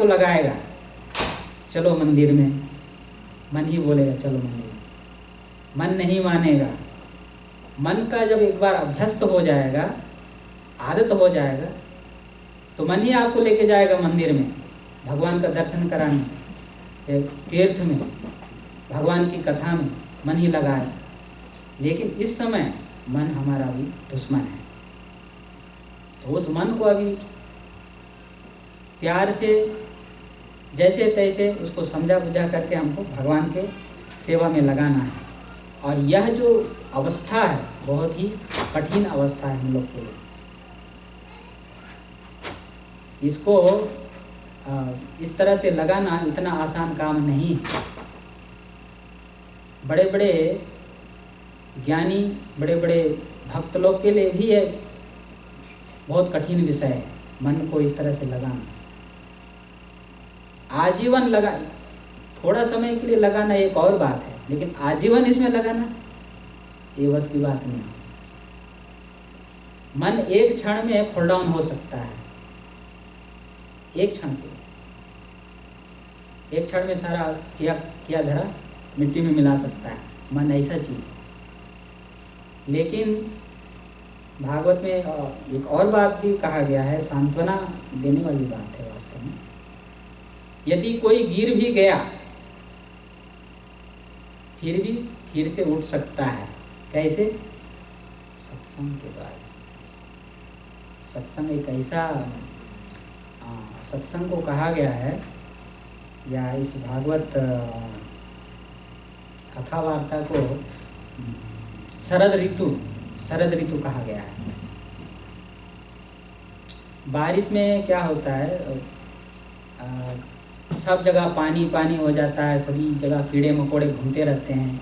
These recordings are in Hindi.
आपको लगाएगा चलो मंदिर में, मन ही बोलेगा चलो मंदिर, मन नहीं मानेगा। मन का जब एक बार अभ्यस्त हो जाएगा, आदत हो जाएगा, तो मन ही आपको लेके जाएगा मंदिर में, भगवान का दर्शन कराने, एक तीर्थ में, भगवान की कथा में मन ही लगाए। लेकिन इस समय मन हमारा भी दुश्मन है, तो उस मन को अभी प्यार से जैसे तैसे उसको समझा बुझा करके हमको भगवान के सेवा में लगाना है। और यह जो अवस्था है बहुत ही कठिन अवस्था है हम लोग के लिए। इसको इस तरह से लगाना इतना आसान काम नहीं है। बड़े बड़े ज्ञानी, बड़े बड़े भक्त लोग के लिए भी ये बहुत कठिन विषय है, मन को इस तरह से लगाना। आजीवन लगा, थोड़ा समय के लिए लगाना एक और बात है, लेकिन आजीवन इसमें लगाना ये बस की बात नहीं। मन एक क्षण में फॉल डाउन हो सकता है, एक क्षण के, एक क्षण में सारा किया धरा मिट्टी में मिला सकता है मन, ऐसा चीज। लेकिन भागवत में एक और बात भी कहा गया है, सांत्वना देने वाली बात है वास्तव में। यदि कोई गिर भी गया फिर भी फिर से उठ सकता है। कैसे? सत्संग के बाद। सत्संग एक ऐसा, सत्संग को कहा गया है, या इस भागवत कथा वार्ता को शरद ऋतु कहा गया है। बारिश में क्या होता है, सब जगह पानी पानी हो जाता है, सभी जगह कीड़े मकोड़े घूमते रहते हैं,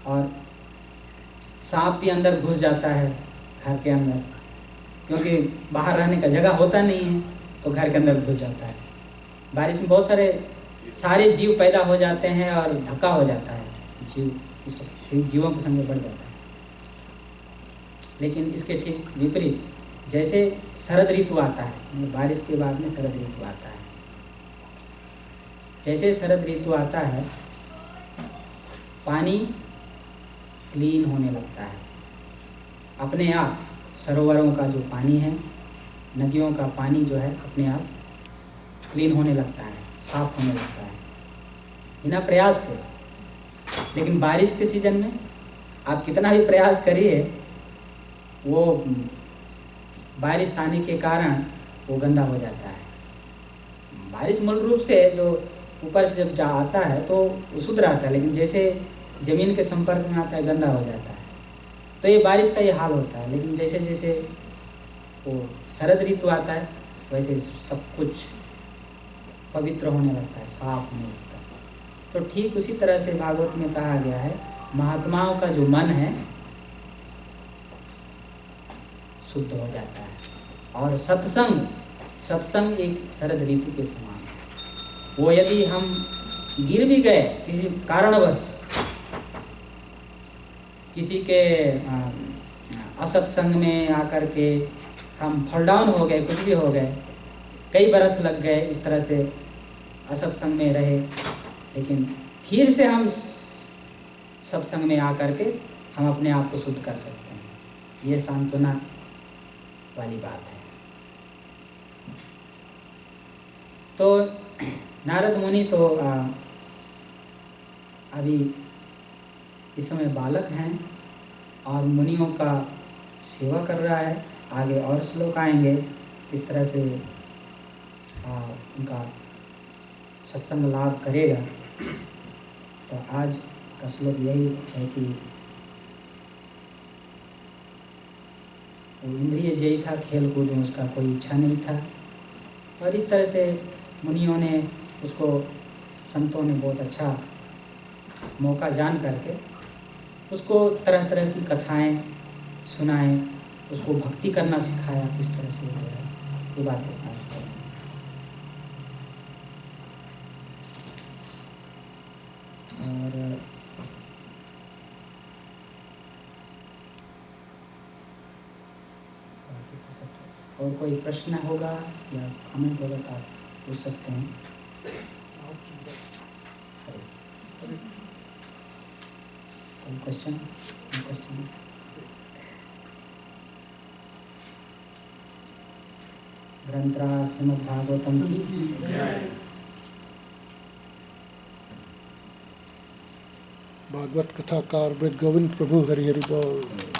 और सांप भी अंदर घुस जाता है घर के अंदर, क्योंकि बाहर रहने का जगह होता नहीं है तो घर के अंदर घुस जाता है। बारिश में बहुत सारे जीव पैदा हो जाते हैं और धक्का हो जाता है, जीवों के संग बढ़ जाता है। लेकिन इसके ठीक विपरीत, जैसे शरद ऋतु आता है, बारिश के बाद में शरद ऋतु आता है, जैसे शरद ऋतु आता है पानी क्लीन होने लगता है अपने आप। सरोवरों का जो पानी है, नदियों का पानी जो है अपने आप क्लीन होने लगता है, साफ होने लगता है बिना प्रयास के। लेकिन बारिश के सीजन में आप कितना भी प्रयास करिए, वो बारिश आने के कारण वो गंदा हो जाता है। बारिश मूल रूप से जो ऊपर से जब आता है तो वो शुद्ध रहता है, लेकिन जैसे जमीन के संपर्क में आता है गंदा हो जाता है। तो ये बारिश का ये हाल होता है। लेकिन जैसे जैसे वो शरद ऋतु आता है वैसे सब कुछ पवित्र होने लगता है, साफ होने लगता है। तो ठीक उसी तरह से भागवत में कहा गया है, महात्माओं का जो मन है शुद्ध हो जाता है। और सत्संग एक शरद ऋतु के समान है। वो यदि हम गिर भी गए किसी कारणवश, किसी के असत्संग में आकर के हम फॉल डाउन हो गए, कुछ भी हो गए, कई बरस लग गए इस तरह से असत्संग में रहे, लेकिन फिर से हम सत्संग में आकर के हम अपने आप को शुद्ध कर सकते हैं। ये सांत्वना वाली बात है। तो नारद मुनि तो अभी इस समय बालक हैं और मुनियों का सेवा कर रहा है। आगे और श्लोक आएंगे किस तरह से उनका सत्संग लाभ करेगा। तो आज का श्लोक यही है कि वो इंद्रिय जयी था, खेल कूद में उसका कोई इच्छा नहीं था। और इस तरह से मुनियों ने उसको, संतों ने बहुत अच्छा मौका जान करके उसको तरह तरह की कथाएं सुनाएं, उसको भक्ति करना सिखाया, किस तरह से हो रहा है ये बातें आज करें। और और कोई प्रश्न होगा या कमेंट होगा तो आप पूछ सकते हैं। कोई क्वेश्चन? ग्रंथराज श्रीमद् भागवतम की भागवत कथाकार ब्रज गोविंद प्रभु हरि हरि बोल।